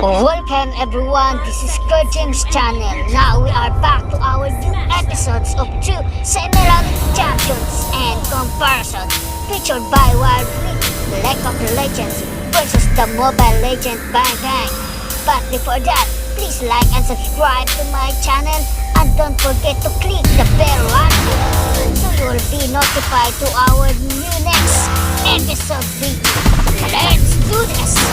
Welcome everyone, this is Kerjims channel. Now we are back to our new episodes of 2 semi-round champions and comparison featured by Wild League of Legends versus the Mobile Legend Bane. But before that, please like and subscribe to my channel and don't forget to click the bell icon so you will be notified to our new next episode video. Let's do this!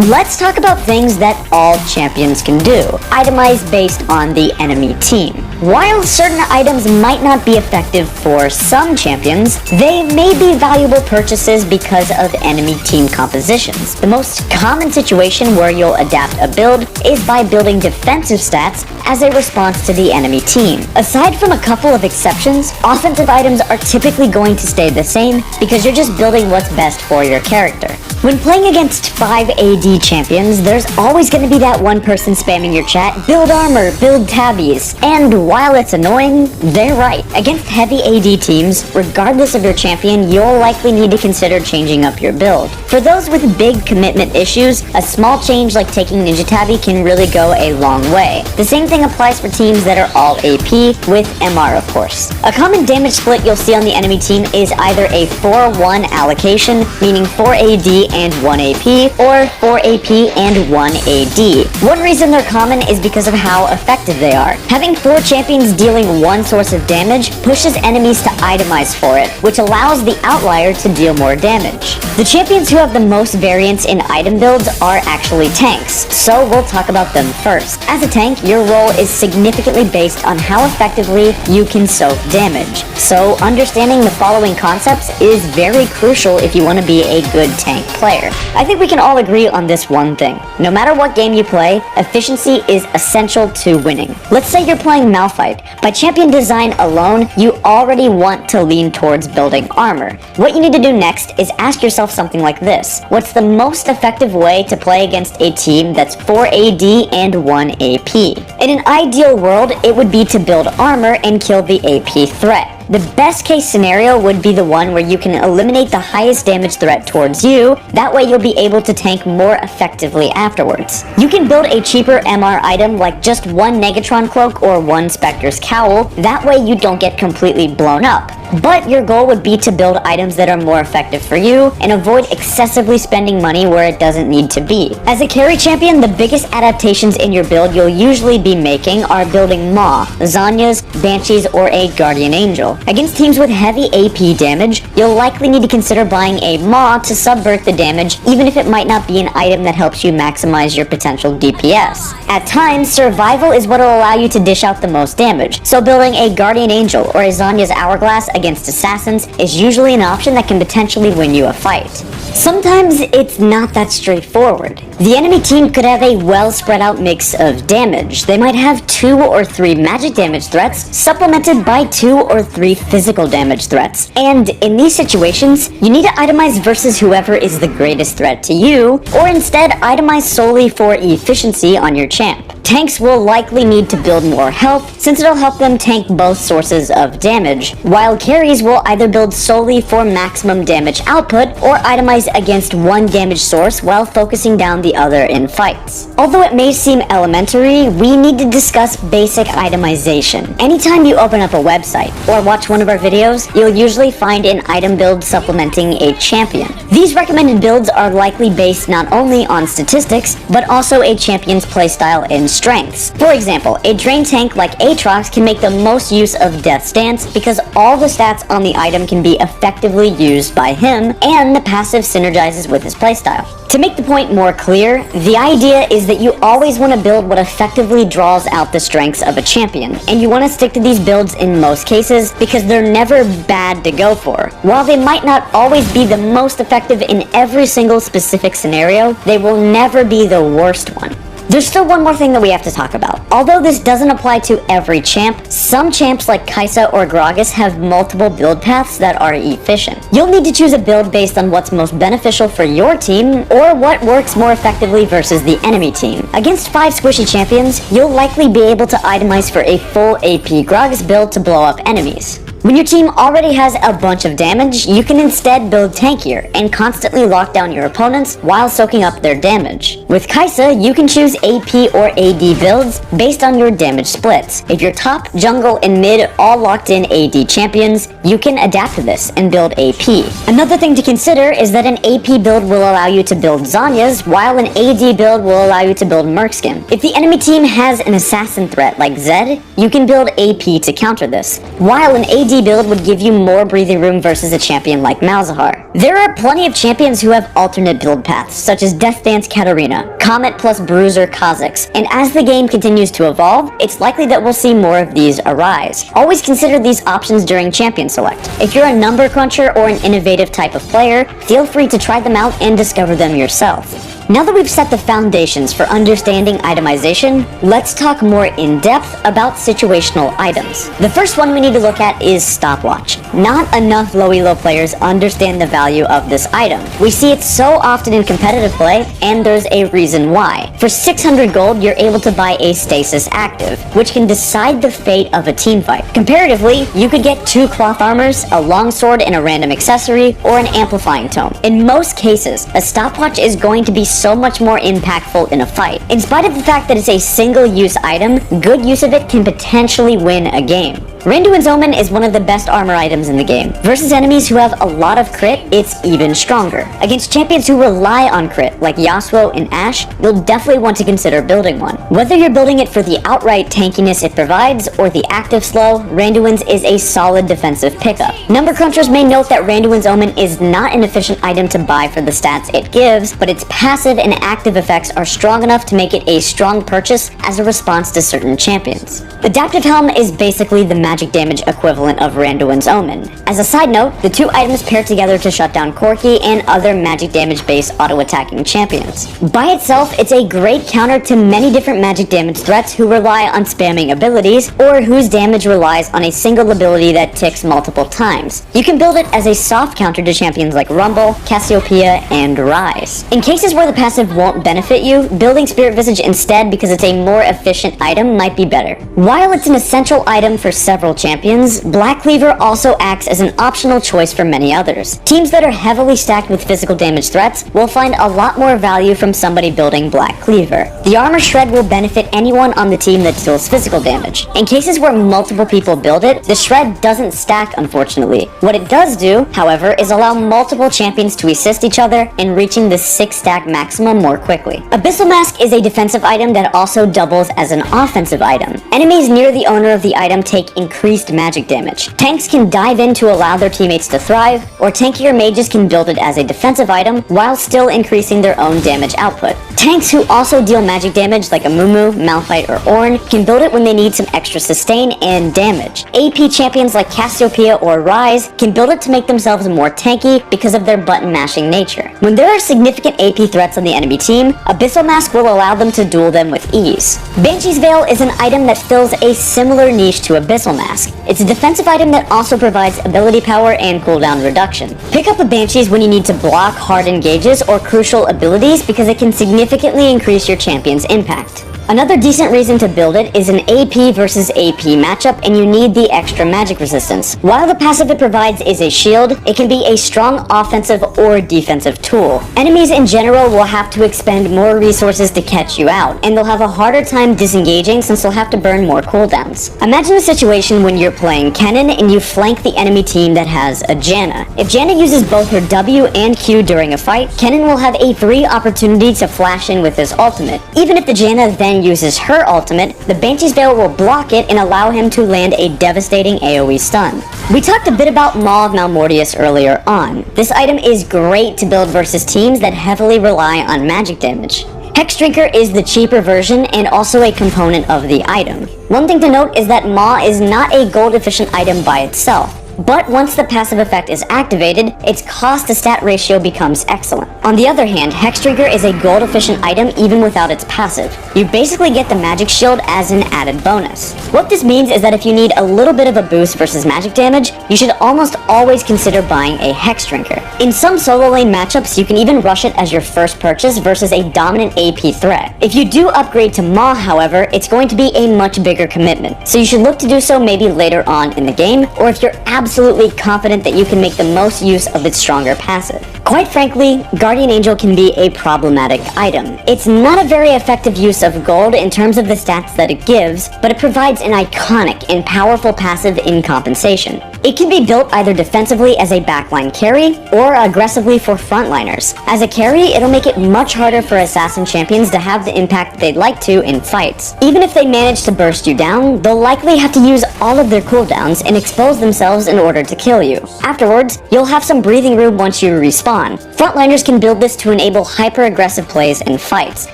Let's talk about things that all champions can do, itemized based on the enemy team. While certain items might not be effective for some champions, they may be valuable purchases because of enemy team compositions. The most common situation where you'll adapt a build is by building defensive stats as a response to the enemy team. Aside from a couple of exceptions, offensive items are typically going to stay the same because you're just building what's best for your character. When playing against 5 AD champions, there's always going to be that one person spamming your chat, build armor, build tabbies, and while it's annoying, they're right. Against heavy AD teams, regardless of your champion, you'll likely need to consider changing up your build. For those with big commitment issues, a small change like taking Ninja Tabby can really go a long way. The same thing applies for teams that are all AP, with MR of course. A common damage split you'll see on the enemy team is either a 4-1 allocation, meaning 4 AD and 1 AP, or 4 AP and 1 AD. One reason they're common is because of how effective they are. Having 4 champions dealing one source of damage pushes enemies to itemize for it, which allows the outlier to deal more damage. The champions who have the most variance in item builds are actually tanks, so we'll talk about them first. As a tank, your role is significantly based on how effectively you can soak damage. So understanding the following concepts is very crucial if you want to be a good tank player. I think we can all agree on this one thing. No matter what game you play, efficiency is essential to winning. Let's say you're playing Malphite. By champion design alone, you already want to lean towards building armor. What you need to do next is ask yourself something like this. What's the most effective way to play against a team that's 4 AD and 1 AP? In an ideal world, it would be to build armor and kill the AP threat. The best case scenario would be the one where you can eliminate the highest damage threat towards you, that way you'll be able to tank more effectively afterwards. You can build a cheaper MR item like just 1 Negatron cloak or 1 Spectre's cowl, that way you don't get completely blown up. But your goal would be to build items that are more effective for you and avoid excessively spending money where it doesn't need to be. As a carry champion, the biggest adaptations in your build you'll usually be making are building Maw, Zanyas, Banshees, or a Guardian Angel. Against teams with heavy AP damage, you'll likely need to consider buying a Maw to subvert the damage, even if it might not be an item that helps you maximize your potential DPS. At times, survival is what will allow you to dish out the most damage, so building a Guardian Angel or a Zanya's Hourglass against assassins is usually an option that can potentially win you a fight. Sometimes it's not that straightforward. The enemy team could have a well spread out mix of damage. They might have 2 or 3 magic damage threats supplemented by 2 or 3 physical damage threats. And in these situations, you need to itemize versus whoever is the greatest threat to you, or instead itemize solely for efficiency on your champ. Tanks will likely need to build more health since it'll help them tank both sources of damage, while carries will either build solely for maximum damage output or itemize against one damage source while focusing down the other in fights. Although it may seem elementary, we need to discuss basic itemization. Anytime you open up a website or watch one of our videos, you'll usually find an item build supplementing a champion. These recommended builds are likely based not only on statistics, but also a champion's playstyle and strengths. For example, a drain tank like Aatrox can make the most use of Death's Dance because all the stats on the item can be effectively used by him, and the passive synergizes with his playstyle. To make the point more clear, the idea is that you always want to build what effectively draws out the strengths of a champion, and you want to stick to these builds in most cases because they're never bad to go for. While they might not always be the most effective in every single specific scenario, they will never be the worst one. There's still one more thing that we have to talk about. Although this doesn't apply to every champ, some champs like Kai'Sa or Gragas have multiple build paths that are efficient. You'll need to choose a build based on what's most beneficial for your team or what works more effectively versus the enemy team. Against 5 squishy champions, you'll likely be able to itemize for a full AP Gragas build to blow up enemies. When your team already has a bunch of damage, you can instead build tankier and constantly lock down your opponents while soaking up their damage. With Kai'Sa, you can choose AP or AD builds based on your damage splits. If your top, jungle, and mid all locked in AD champions, you can adapt to this and build AP. Another thing to consider is that an AP build will allow you to build Zhonya's, while an AD build will allow you to build Mercskin. If the enemy team has an assassin threat like Zed, you can build AP to counter this, while an AD build would give you more breathing room versus a champion like Malzahar. There are plenty of champions who have alternate build paths, such as Death Dance Katarina, Comet plus Bruiser Kha'Zix, and as the game continues to evolve, it's likely that we'll see more of these arise. Always consider these options during champion select. If you're a number cruncher or an innovative type of player, feel free to try them out and discover them yourself. Now that we've set the foundations for understanding itemization, let's talk more in depth about situational items. The first one we need to look at is Stopwatch. Not enough low elo players understand the value of this item. We see it so often in competitive play, and there's a reason why. For 600 gold, you're able to buy a Stasis Active, which can decide the fate of a teamfight. Comparatively, you could get 2 cloth armors, a longsword and a random accessory, or an amplifying tome. In most cases, a stopwatch is going to be so much more impactful in a fight. In spite of the fact that it's a single-use item, good use of it can potentially win a game. Randuin's Omen is one of the best armor items in the game. Versus enemies who have a lot of crit, it's even stronger. Against champions who rely on crit, like Yasuo and Ashe, you'll definitely want to consider building one. Whether you're building it for the outright tankiness it provides, or the active slow, Randuin's is a solid defensive pickup. Number crunchers may note that Randuin's Omen is not an efficient item to buy for the stats it gives, but its passive and active effects are strong enough to make it a strong purchase as a response to certain champions. Adaptive Helm is basically the magic damage equivalent of Randuin's Omen. As a side note, the two items pair together to shut down Corki and other magic damage based auto-attacking champions. By itself, it's a great counter to many different magic damage threats who rely on spamming abilities, or whose damage relies on a single ability that ticks multiple times. You can build it as a soft counter to champions like Rumble, Cassiopeia, and Rise. In cases where the passive won't benefit you, building Spirit Visage instead because it's a more efficient item might be better. While it's an essential item for several champions, Black Cleaver also acts as an optional choice for many others. Teams that are heavily stacked with physical damage threats will find a lot more value from somebody building Black Cleaver. The armor shred will benefit anyone on the team that deals physical damage. In cases where multiple people build it, the shred doesn't stack, unfortunately. What it does do, however, is allow multiple champions to assist each other in reaching the 6-stack maximum more quickly. Abyssal Mask is a defensive item that also doubles as an offensive item. Enemies near the owner of the item take increased magic damage. Tanks can dive in to allow their teammates to thrive, or tankier mages can build it as a defensive item while still increasing their own damage output. Tanks who also deal magic damage like Amumu, Malphite, or Ornn can build it when they need some extra sustain and damage. AP champions like Cassiopeia or Rise can build it to make themselves more tanky because of their button mashing nature. When there are significant AP threats on the enemy team, Abyssal Mask will allow them to duel them with ease. Banshee's Veil is an item that fills a similar niche to Abyssal Mask. It's a defensive item that also provides ability power and cooldown reduction. Pick up a Banshees when you need to block hard engages or crucial abilities because it can significantly increase your champion's impact. Another decent reason to build it is an AP versus AP matchup, and you need the extra magic resistance. While the passive it provides is a shield, it can be a strong offensive or defensive tool. Enemies in general will have to expend more resources to catch you out, and they'll have a harder time disengaging since they'll have to burn more cooldowns. Imagine a situation when you're playing Kennen and you flank the enemy team that has a Janna. If Janna uses both her W and Q during a fight, Kennen will have a free opportunity to flash in with his ultimate. Even if the Janna then uses her ultimate, the Banshee's Veil will block it and allow him to land a devastating AoE stun. We talked a bit about Maw of Malmortius earlier on. This item is great to build versus teams that heavily rely on magic damage. Hex Drinker is the cheaper version and also a component of the item. One thing to note is that Maw is not a gold efficient item by itself. but once the passive effect is activated, its cost to stat ratio becomes excellent. On the other hand, Hex Drinker is a gold efficient item even without its passive. You basically get the magic shield as an added bonus. What this means is that if you need a little bit of a boost versus magic damage, you should almost always consider buying a Hex Drinker. In some solo lane matchups, you can even rush it as your first purchase versus a dominant AP threat. If you do upgrade to Maw, however, it's going to be a much bigger commitment, so you should look to do so maybe later on in the game, or if you're absolutely confident that you can make the most use of its stronger passive. Quite frankly, Guardian Angel can be a problematic item. It's not a very effective use of gold in terms of the stats that it gives, but it provides an iconic and powerful passive in compensation. It can be built either defensively as a backline carry, or aggressively for frontliners. As a carry, it'll make it much harder for assassin champions to have the impact they'd like to in fights. Even if they manage to burst you down, they'll likely have to use all of their cooldowns and expose themselves in order to kill you. Afterwards, you'll have some breathing room once you respawn. Frontliners can build this to enable hyper-aggressive plays and fights.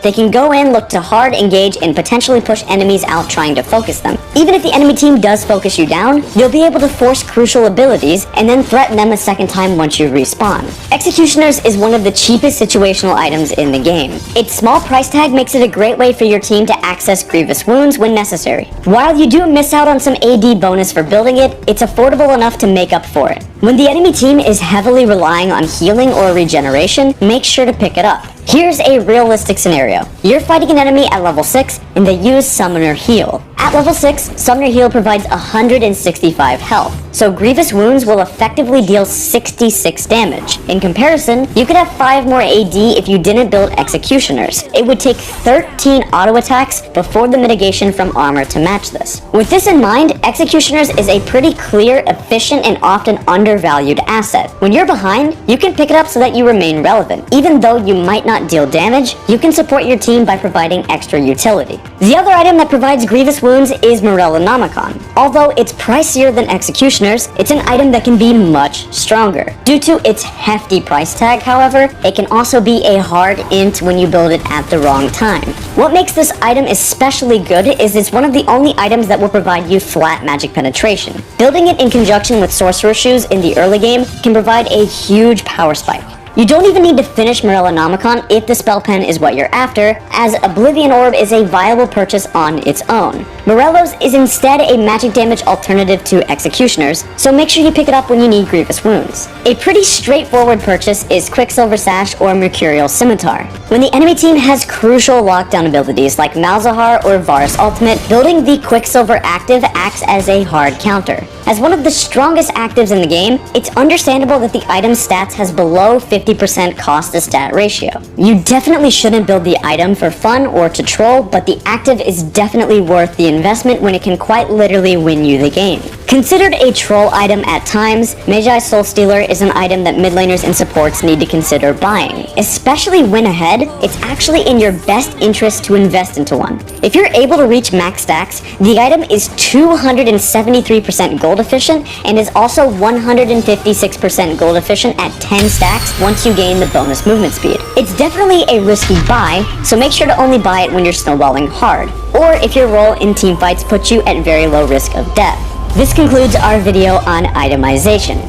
They can go in, look to hard engage, and potentially push enemies out trying to focus them. Even if the enemy team does focus you down, you'll be able to force crucial abilities and then threaten them a second time once you respawn. Executioners is one of the cheapest situational items in the game. Its small price tag makes it a great way for your team to access grievous wounds when necessary. While you do miss out on some AD bonus for building it, it's affordable enough to make up for it. When the enemy team is heavily relying on healing or regeneration, make sure to pick it up. Here's a realistic scenario. You're fighting an enemy at level 6 and they use Summoner Heal. At level 6, Summoner Heal provides 165 health, so Grievous Wounds will effectively deal 66 damage. In comparison, you could have 5 more AD if you didn't build Executioners. It would take 13 auto attacks before the mitigation from armor to match this. With this in mind, Executioners is a pretty clear, efficient, and often undervalued asset. When you're behind, you can pick it up so that you remain relevant. Even though you might not deal damage, you can support your team by providing extra utility. The other item that provides Grievous Wounds is Morellonomicon. Although it's pricier than Executioners, it's an item that can be much stronger. Due to its hefty price tag, however, it can also be a hard int when you build it at the wrong time. What makes this item especially good is it's one of the only items that will provide you flat magic penetration. Building it in conjunction with Sorcerer Shoes in the early game can provide a huge power spike. You don't even need to finish Morellonomicon if the spell pen is what you're after, as Oblivion Orb is a viable purchase on its own. Morello's is instead a magic damage alternative to Executioners, so make sure you pick it up when you need Grievous Wounds. A pretty straightforward purchase is Quicksilver Sash or Mercurial Scimitar. When the enemy team has crucial lockdown abilities like Malzahar or Varus Ultimate, building the Quicksilver active acts as a hard counter. As one of the strongest actives in the game, it's understandable that the item's stats has below 50% cost to stat ratio. You definitely shouldn't build the item for fun or to troll, but the active is definitely worth the investment when it can quite literally win you the game. Considered a troll item at times, Magi Soul Stealer is an item that mid laners and supports need to consider buying. Especially when ahead, it's actually in your best interest to invest into one. If you're able to reach max stacks, the item is 273% gold efficient and is also 156% gold efficient at 10 stacks once you gain the bonus movement speed. It's definitely a risky buy, so make sure to only buy it when you're snowballing hard, or if your role in team fights puts you at very low risk of death. This concludes our video on itemization.